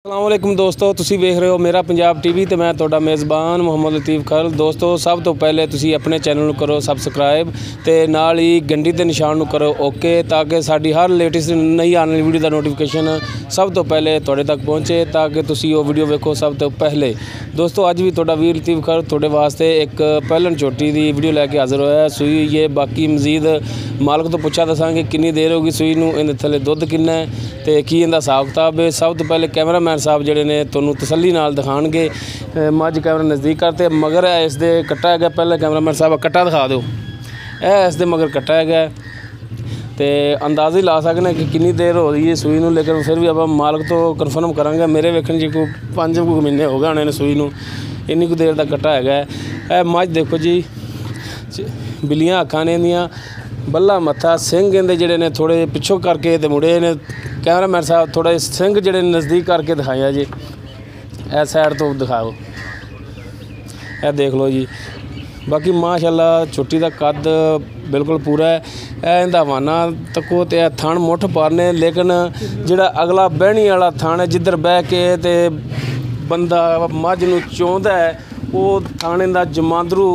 अस्सलामुअलैकुम दोस्तों, तुसी वेख रहे हो मेरा पंजाब टीवी तो मैं तुहाडा मेज़बान मुहम्मद लतीफ़ खल। दोस्तों सब तो पहले तुसी अपने चैनल नूं करो सबसक्राइब ते नाल ही घंटी दे निशान नूं करो ओके, ताकि साडी हर लेटेस्ट नई आने वाली वीडियो का नोटिफिकेशन सब तो पहले तुहाडे तक पहुँचे, ताकि तुसी वो वीडियो वेखो सब तो पहले। दोस्तों अज भी तुहाडा वीर लतीफ़ खल तुहाडे वास्ते एक पहलन झोटी की वीडियो लैके हाज़र होया सूई ये। बाकी मजीद मालक तो पुछा दसांगे कितनी देर होगी सूई नूं, इहदे थले दुध किन्ना है ते की इहदा हिसाब किताब है। सब तो पहले कैमरामैन साहब जिहड़े ने तुहानूं तसल्ली नाल दिखाणगे। मझ कैमरा नज़दीक करते मगर है इस दे कट्टा है। पहले कैमरामैन साहब कट्टा दिखा दो, इस दे मगर कट्टा है तो अंदाज़ा ही ला सकने कि कितनी देर हो रही है सूई नूं, लेकिन फिर भी आप मालक तो कन्फर्म करांगे। मेरे वेखण जी कोई 5 महीने हो गए होने सूई नूं, इन्नी को देर का कट्टा है। मझ देखो जी, बिल्लियां अखां ने इहदियां, बल्ला मत्था, सिंह इहदे जिहड़े ने थोड़े पिछों करके ते मुड़े ने। कैमरामैन साहब थोड़े सिंह जिहड़े नज़दीक करके दिखाया जी, इस साइड तो दिखाओ, यह देख लो जी। बाकी माशाअल्लाह छोटी का कद बिल्कुल पूरा है। इंदा हवाना तको तो थण मुठ पारने, लेकिन जिहड़ा अगला बहनी वाला थण है जिधर बह के ते बंदा मझ नूं चोंदा है, वो थण इंदा जमांदरू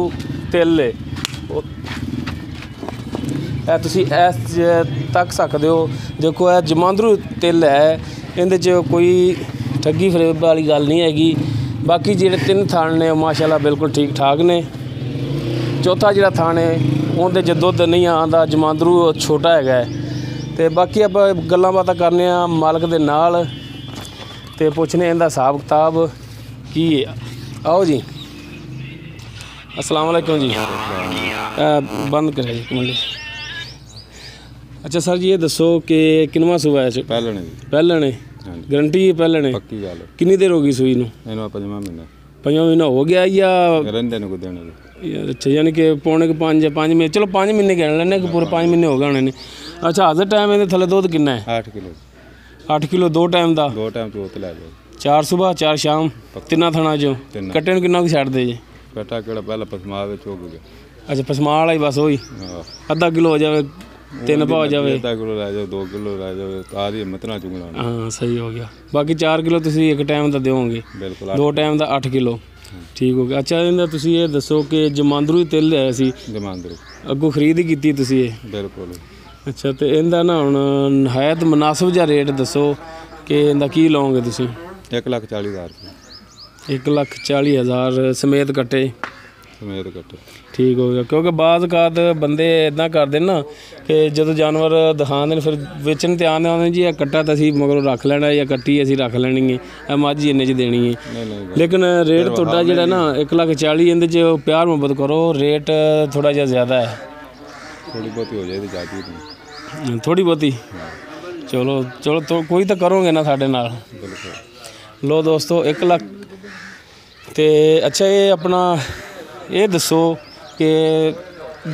तिल है। तुसी इस तक सकते हो, देखो यह जमांदरू तिल है, इहदे च कोई ठगी फरेब वाली गल नहीं हैगी। बाकी जिहड़े 3 थण ने माशाअल्लाह बिल्कुल ठीक ठाक ने। चौथा जिहड़ा थण है उहदे च दुध नहीं आंदा, जमांदरू छोटा है। तो बाकी आप गल्लां बातां करने मालक दे नाल ते पुछने इहदा हिसाब किताब की है। आओ जी, अस्सलाम वालेकुम जी। बंद करें जी मिनट। अच्छा सर जी, ये दसो कि किनवा सूआ है? पहलण है। गारंटी है पहलण है? पक्की गल। कितनी देर होगी सूई नूं? इहनूं 5 महीना हो गया या रहिंदे ने? अच्छा, यानी कि पौने के 5 महीने, चलो 5 महीने गिन लैने कि पूरे 5 महीने हो गए होने ने। अच्छा, हज़र टाइम इहदे थले दुध कितना है? 8 किलो। 8 किलो 2 टाइम का? 2 टाइम चोत लै जाओ, 4 सुबह 4 शाम, 3 थणा चो। कट्टे नूं किन्ना कुछ छड्डदे जी? कट्टा किहड़ा पहला पसमा विच हो गया। अच्छा, पसमा वाला ही बस वही आधा किलो हो जाए, 3 पा हो जाए, आधा किलो लै जाओ, 2 किलो लै जाओ, तारी हिम्मत ना चुंगना। हाँ सही हो गया। बाकी 4 किलो तुसीं एक टाइम का दोगे, 2 टाइम का 8 किलो, ठीक हो गया। अच्छा, इहदा तुसीं ये दसो कि जमांदरू ही तिल है सी? जमांदरू अगों खरीद ही कीती तुसीं ये? बिल्कुल। अच्छा, तो इहदा ना हुण नहायत मुनासिब जिहा रेट दसो कि इहदा की लओगे तुसीं? 1,40,000। 1,40,000 समेत कट्टे? समेत कट्टे, ठीक हो गया। क्योंकि बाज़ कात बंदे इदा करते ना कि जो जानवर दिखाते हैं फिर बेचन तो आने जी, कट्टा तो असीं मगरों रख लेना या कट्टी असीं रख लेनी है, मझ ही इन्ने च देनी है। लेकिन रेट तुहाडा जिहड़ा ना 1,40,000, इहदे च प्यार मुहब्बत करो, रेट थोड़ा जिहा ज़्यादा है। थोड़ी बहुती हो जाए ज़्यादा, थोड़ी बहुती चलो चलो तो कोई तो करोगे ना साडे नाल। लो दोस्तों 1 लाख ते। अच्छा, ये अपना ये दसो कि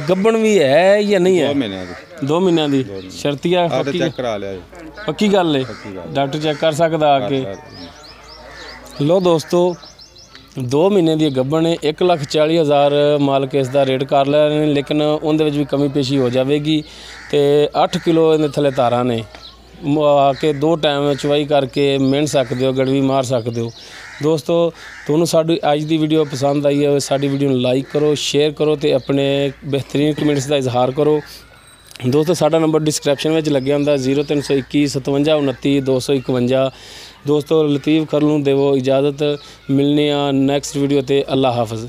गब्बन भी है या नहीं है? 2 महीने की शर्तिया चेक करा लिया, पक्की गल है? डॉक्टर चेक कर सकता आके। लो दोस्तों 2 महीने की गब्बन है, 1,40,000 मालक इसका रेट कर ले, लेकिन उनके भी कमी पेशी हो जाएगी। तो 8 किलो इन्हें थले तारा ने आके 2 टाइम चवाई करके मिल सकते हो, गड़वी मार सकते हो। दोस्तों तुहानूं साडी अज की वीडियो पसंद आई है, साडी वीडियो लाइक करो, शेयर करो तो अपने बेहतरीन कमेंट्स का इजहार करो। दोस्तों साडा नंबर डिस्क्रिप्शन में लग्या हुंदा 0321 57 29 251। दोस्तों लतीफ़ खल नूं देवो इजाज़त, मिलने नैक्सट वीडियो ते। अल्लाह हाफिज़।